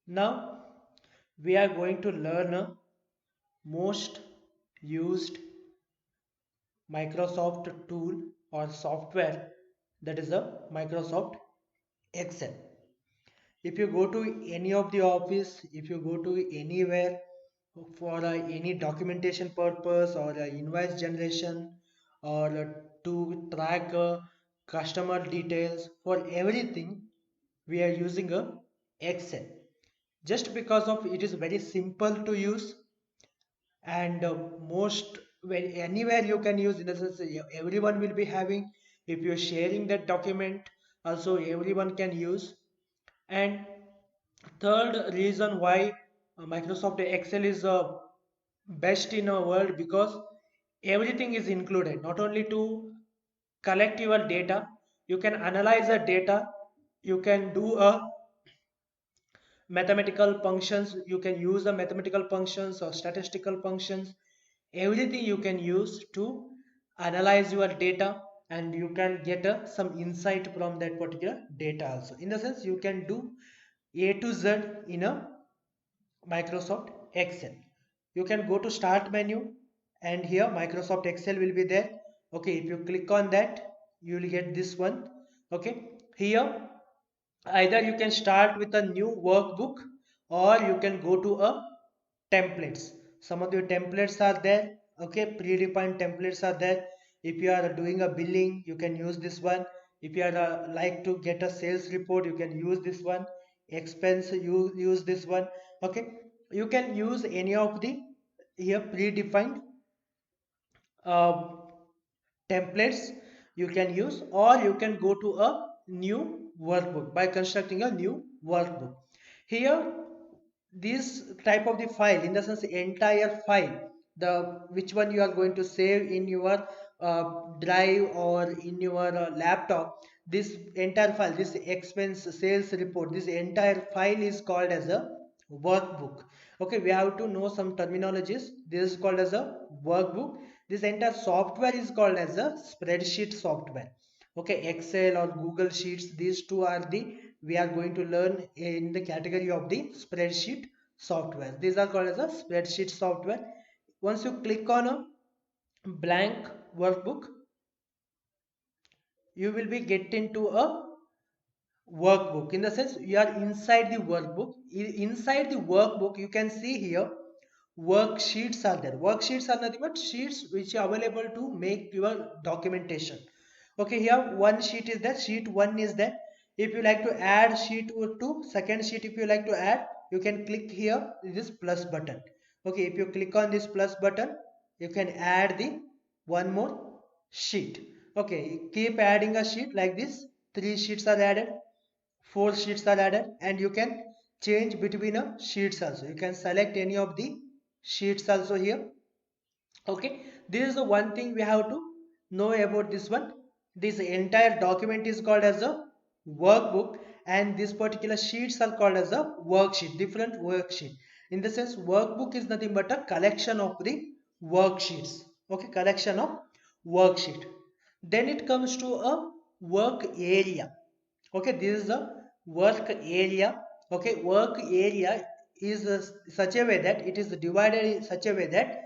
Now we are going to learn a most used Microsoft tool or software, that is the Microsoft Excel. If you go to any of the office, if you go to anywhere for any documentation purpose or invoice generation or to track customer details, for everything we are using a Excel, just because of it is very simple to use. And most when anywhere you can use, in the sense everyone will be having. If you're sharing that document also, everyone can use. And third reason why Microsoft Excel is best in a world, because everything is included. Not only to collect your data, you can analyze the data, you can do a mathematical functions, you can use the mathematical functions or statistical functions, everything you can use to analyze your data, and you can get some insight from that particular data also. In the sense you can do A to Z in a Microsoft Excel. You can go to start menu, and here Microsoft Excel will be there. Okay, if you click on that, you will get this one. Okay, here either you can start with a new workbook, or you can go to a templates. Some of the templates are there. Okay, predefined templates are there. If you are doing a billing, you can use this one. If you are like to get a sales report, you can use this one. Expense, you use this one. Okay, you can use any of the here predefined uh, templates you can use, or you can go to a new workbook by constructing a new workbook. Here this type of the file, in the sense entire file, the which one you are going to save in your drive or in your laptop, this entire file, this expense sales report, this entire file is called as a workbook. Okay, we have to know some terminologies. This is called as a workbook. This entire software is called as a spreadsheet software. Okay, Excel or Google Sheets, these two are the we are going to learn in the category of the spreadsheet software. These are called as a spreadsheet software. Once you click on a blank workbook, you will be get into a workbook. In the sense you are inside the workbook. Inside the workbook you can see here worksheets are there. Worksheets are nothing but sheets which are available to make your documentation. Okay, here one sheet is there, sheet 1 is there. If you like to add sheet 2, second sheet, if you like to add, you can click here this plus button. Okay, if you click on this plus button, you can add the one more sheet. Okay, keep adding a sheet like this. 3 sheets are added, 4 sheets are added, and you can change between sheets also. You can select any of the sheets also here. Okay, this is the one thing we have to know about this one. This entire document is called as a workbook, and this particular sheets are called as a worksheet, different worksheet. In the sense workbook is nothing but a collection of the worksheets. Okay, collection of worksheet. Then it comes to a work area. Okay, this is the work area. Okay, work area is such a way that it is divided in such a way that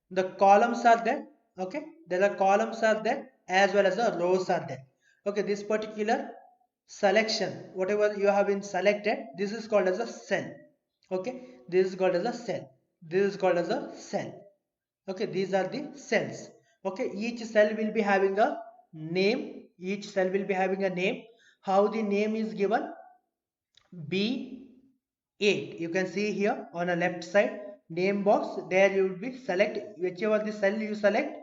the columns are there. Okay, there are columns are there as well as the rows are there. Okay, this particular selection, whatever you have been selected, this is called as a cell. Okay, this is called as a cell, this is called as a cell. Okay, these are the cells. Okay, each cell will be having a name, each cell will be having a name. How the name is given? B8, you can see here on a left side name box, there you will be select whichever the cell you select,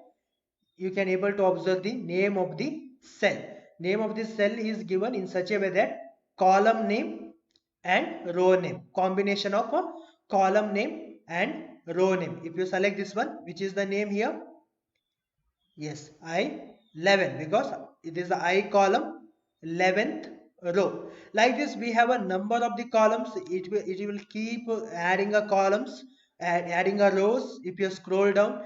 you can able to observe the name of the cell. Name of the cell is given in such a way that column name and row name, combination of a column name and row name. If you select this one, which is the name here, yes, I11, because it is the I column, 11th row. Like this we have a number of the columns. It will keep adding a columns and adding a rows. If you scroll down,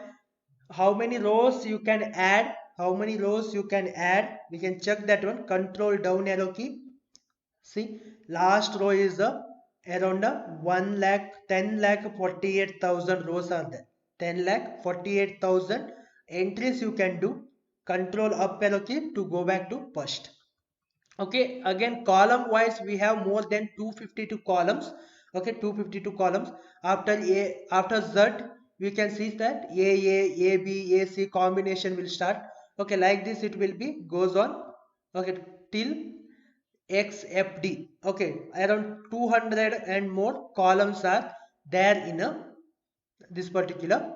how many rows you can add, how many rows you can add, we can check that one. Control down arrow key. See, last row is the around a 1 lakh 10 lakh 48,000 rows are there. 10 lakh 48,000 entries you can do. Control up arrow key to go back to first. Okay, again column wise we have more than 252 columns. Okay, 252 columns. After Z we can see that AB AC combination will start. Okay, like this it will be goes on. Okay, till XFD. Okay, around 200 and more columns are there in a this particular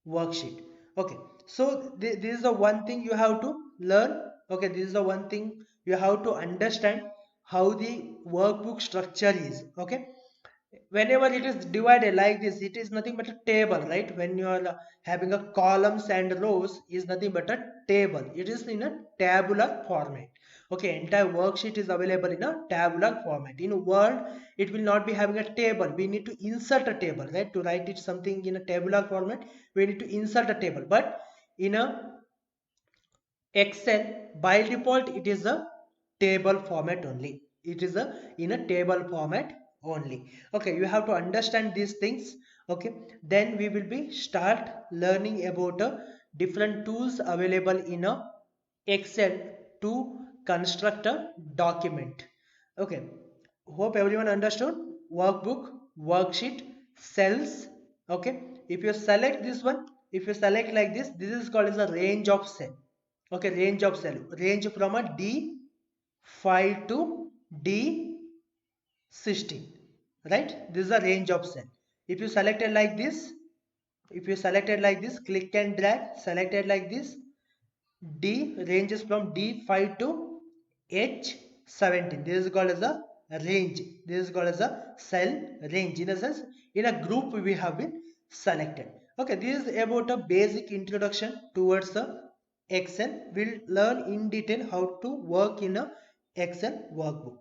worksheet. Okay, so this is the one thing you have to learn. Okay, this is the one thing you have to understand how the workbook structure is. Okay, whenever it is divided like this, it is nothing but a table, right? When you are having a columns and rows is nothing but a table. It is in a tabular format. Okay, entire worksheet is available in a tabular format. In Word it will not be having a table. We need to insert a table, right? To write it something in a tabular format we need to insert a table, but in a Excel by default it is a table format only. It is a in a table format only. Okay, you have to understand these things. Okay, then we will be start learning about different tools available in a Excel to construct a document. Okay, hope everyone understood. Workbook, worksheet, cells. Okay, if you select this one, if you select like this is called as a range of cell. Okay, range of cell, range from a D5 to D16, right? This is a range of cell. If you selected like this, if you selected like this, click and drag, selected like this, D ranges from D5 to H17. This is called as a range. This is called as a cell range. In a sense, in a group we have been selected. Okay, this is about a basic introduction towards the Excel. We'll learn in detail how to work in a Excel workbook.